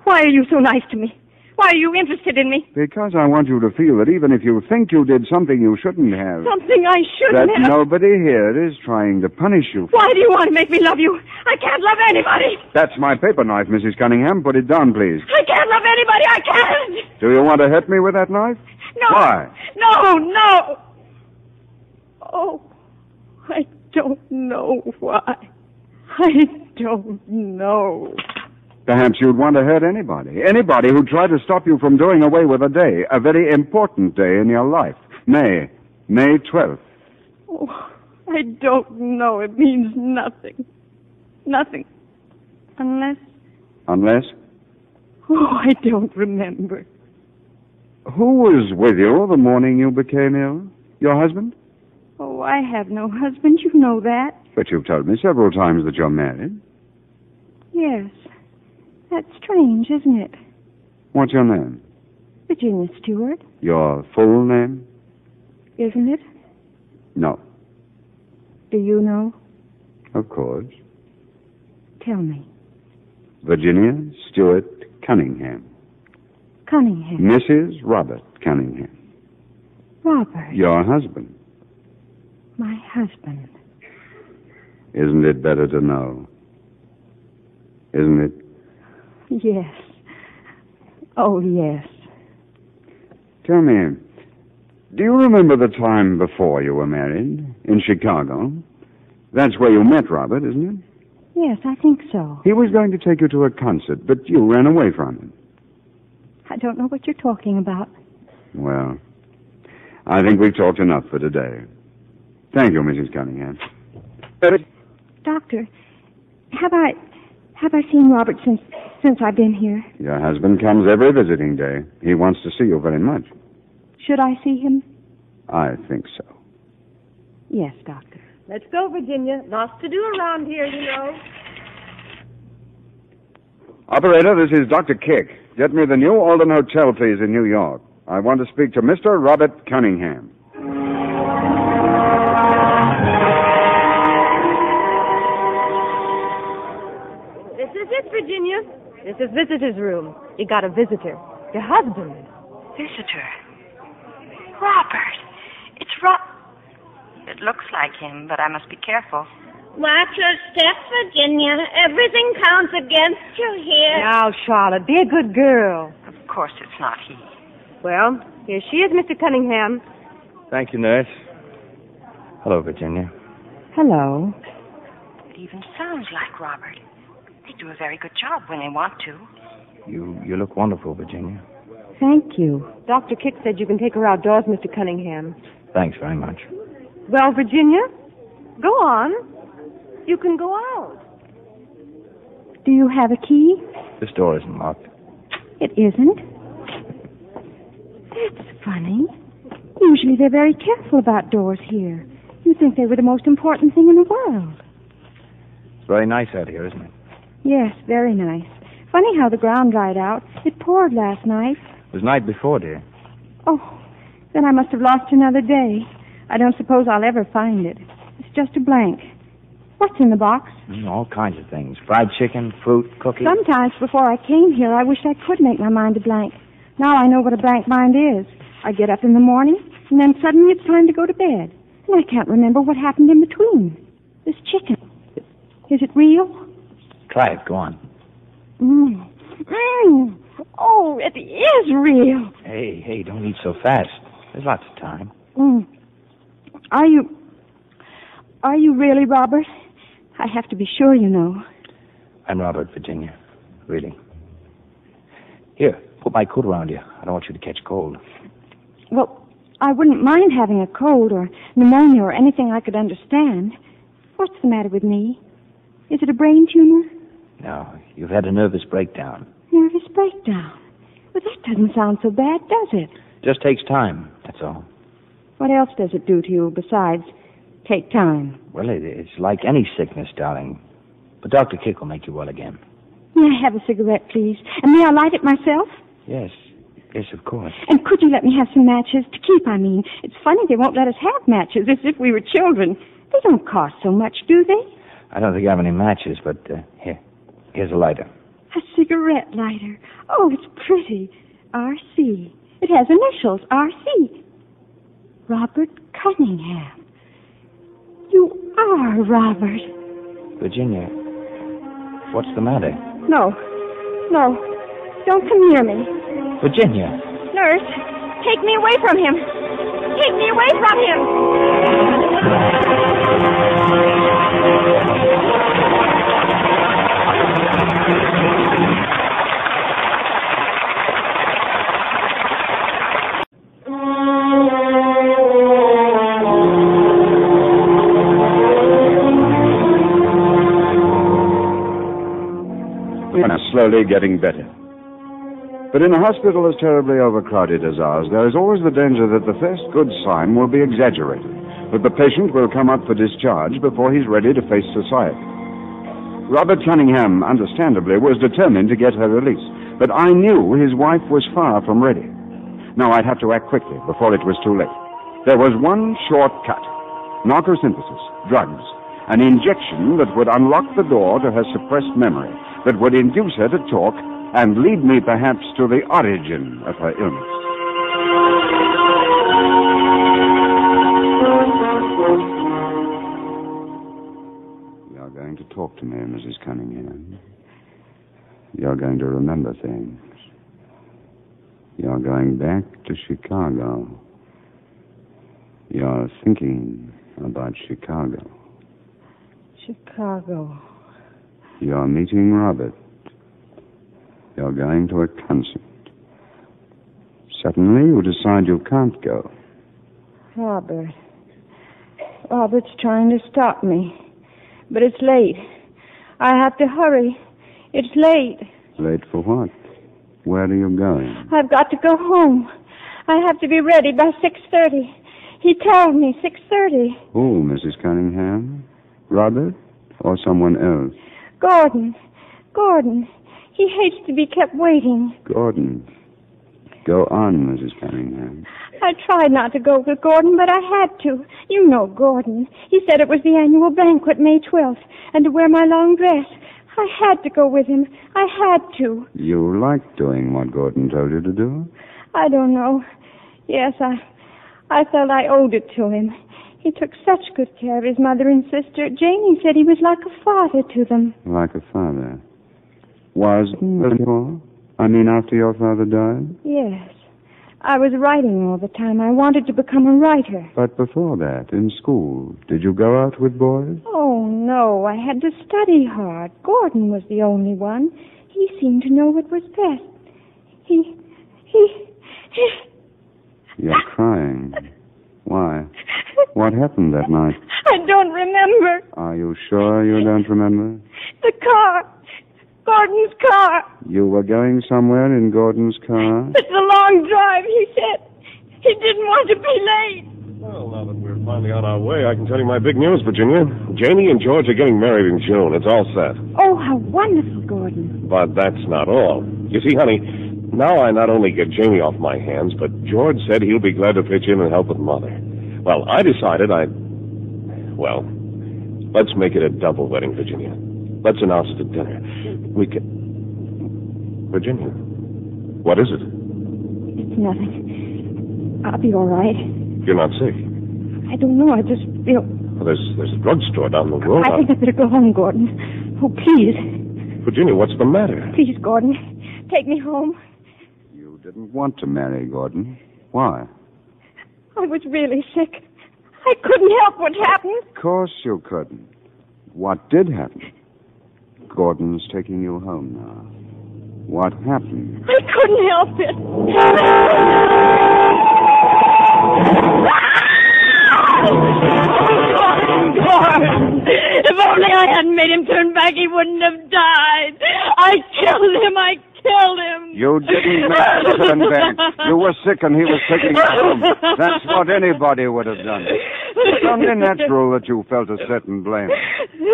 Why are you so nice to me? Why are you interested in me? Because I want you to feel that even if you think you did something you shouldn't have... Something I shouldn't that have? nobody here is trying to punish you for. Why do you want to make me love you? I can't love anybody. That's my paper knife, Mrs. Cunningham. Put it down, please. I can't love anybody. I can't. Do you want to hit me with that knife? No. Why? No. Oh, I don't know why. I don't know. Perhaps you'd want to hurt anybody. Anybody who tried to stop you from doing away with a day, a very important day in your life. May 12th. Oh, I don't know. It means nothing. Nothing. Unless... Unless? Oh, I don't remember. Who was with you the morning you became ill? Your husband? Oh, I have no husband. You know that. But you've told me several times that you're married. Yes. That's strange, isn't it? What's your name? Virginia Stewart. Your full name? Isn't it? No. Do you know? Of course. Tell me. Virginia Stewart Cunningham. Cunningham. Mrs. Robert Cunningham. Robert. Your husband. My husband. Isn't it better to know? Isn't it? Yes. Oh, yes. Tell me, do you remember the time before you were married in Chicago? That's where you met Robert, isn't it? Yes, I think so. He was going to take you to a concert, but you ran away from him. I don't know what you're talking about. Well, I think we've talked enough for today. Thank you, Mrs. Cunningham. Doctor, have I seen Robert since I've been here? Your husband comes every visiting day. He wants to see you very much. Should I see him? I think so. Yes, Doctor. Let's go, Virginia. Lots to do around here, you know. Operator, this is Dr. Kick. Get me the New Alden Hotel, please, in New York. I want to speak to Mr. Robert Cunningham. This is it, Virginia. This is visitor's room. You got a visitor. Your husband. Visitor? Robert. It's It looks like him, but I must be careful. Watch your steps, Virginia. Everything counts against you here. Now, Charlotte, be a good girl. Of course it's not he. Well, here she is, Mr. Cunningham. Thank you, nurse. Hello, Virginia. Hello. It even sounds like Robert. They do a very good job when they want to. You look wonderful, Virginia. Thank you. Dr. Kick said you can take her outdoors, Mr. Cunningham. Thanks very much. Well, Virginia, go on. You can go out. Do you have a key? This door isn't locked. It isn't? That's funny. Usually they're very careful about doors here. You'd think they were the most important thing in the world. It's very nice out here, isn't it? Yes, very nice. Funny how the ground dried out. It poured last night. It was night before, dear. Oh, then I must have lost another day. I don't suppose I'll ever find it. It's just a blank. What's in the box? All kinds of things. Fried chicken, fruit, cookies. Sometimes before I came here, I wished I could make my mind a blank. Now I know what a blank mind is. I get up in the morning, and then suddenly it's time to go to bed. And I can't remember what happened in between. This chicken. Is it real? Try it. Go on. Oh, it is real. Hey, don't eat so fast. There's lots of time. Are you really Robert? I have to be sure, you know. I'm Robert, Virginia. Really. Here, put my coat around you. I don't want you to catch cold. Well, I wouldn't mind having a cold or pneumonia or anything I could understand. What's the matter with me? Is it a brain tumor? No, you've had a nervous breakdown. Nervous breakdown? Well, that doesn't sound so bad, does it? Just takes time, that's all. What else does it do to you besides take time? Well, it's like any sickness, darling. But Dr. Kick will make you well again. May I have a cigarette, please? And may I light it myself? Yes, of course. And could you let me have some matches? To keep, I mean. It's funny they won't let us have matches as if we were children. They don't cost so much, do they? I don't think I have any matches, but here's a lighter. A cigarette lighter. Oh, it's pretty. R.C. It has initials, R.C. Robert Cunningham. You are Robert. Virginia, what's the matter? No. Don't come near me. Virginia. Nurse, take me away from him. Take me away from him. Slowly getting better. But in a hospital as terribly overcrowded as ours, there is always the danger that the first good sign will be exaggerated, that the patient will come up for discharge before he's ready to face society. Robert Cunningham, understandably, was determined to get her release, but I knew his wife was far from ready. Now I'd have to act quickly before it was too late. There was one short cut: narcosynthesis, drugs, an injection that would unlock the door to her suppressed memory, that would induce her to talk and lead me perhaps to the origin of her illness. You're going to talk to me, Mrs. Cunningham. You're going to remember things. You're going back to Chicago. You're thinking about Chicago. Chicago. You're meeting Robert. You're going to a concert. Suddenly you decide you can't go. Robert's trying to stop me. But it's late. I have to hurry. It's late. Late for what? Where are you going? I've got to go home. I have to be ready by 6:30. He told me 6:30. Who, Mrs. Cunningham? Robert or someone else? Gordon. He hates to be kept waiting. Gordon. Go on, Mrs. Cunningham. I tried not to go with Gordon, but I had to. You know Gordon. He said it was the annual banquet, May 12th, and to wear my long dress. I had to go with him. I had to. You liked doing what Gordon told you to do? I don't know. Yes, I felt I owed it to him. He took such good care of his mother and sister. Janie said he was like a father to them. Like a father? Was before? I mean, after your father died? Yes. I was writing all the time. I wanted to become a writer. But before that, in school, did you go out with boys? Oh, no. I had to study hard. Gordon was the only one. He seemed to know what was best. He... You're crying. Why? What happened that night? I don't remember. Are you sure you don't remember? The car. Gordon's car. You were going somewhere in Gordon's car? It's a long drive, he said. He didn't want to be late. Well, now that we're finally on our way, I can tell you my big news, Virginia. Janie and George are getting married in June. It's all set. Oh, how wonderful, Gordon. But that's not all. You see, honey, now I not only get Janie off my hands, but George said he'll be glad to pitch in and help with Mother. Well, I decided Well, let's make it a double wedding, Virginia. Let's announce it at dinner. We can... Virginia, what is it? It's nothing. I'll be all right. You're not sick? I don't know. I just feel... Well, there's a drugstore down the road. I think I better go home, Gordon. Oh, please. Virginia, what's the matter? Please, Gordon. Take me home. You didn't want to marry Gordon. Why? I was really sick. I couldn't help what happened. Of course you couldn't. What did happen? Gordon's taking you home now. What happened? I couldn't help it. Gordon! If only I hadn't made him turn back, he wouldn't have died. I killed him. You didn't make him turn back. You were sick and he was taking you home. That's what anybody would have done. It's only natural that you felt a certain blame.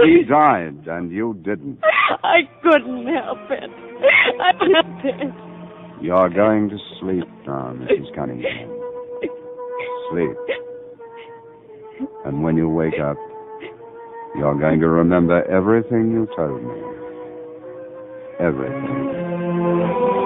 He died and you didn't. I couldn't help it. You're going to sleep now, Mrs. Cunningham. Sleep. And when you wake up, you're going to remember everything you told me. everything.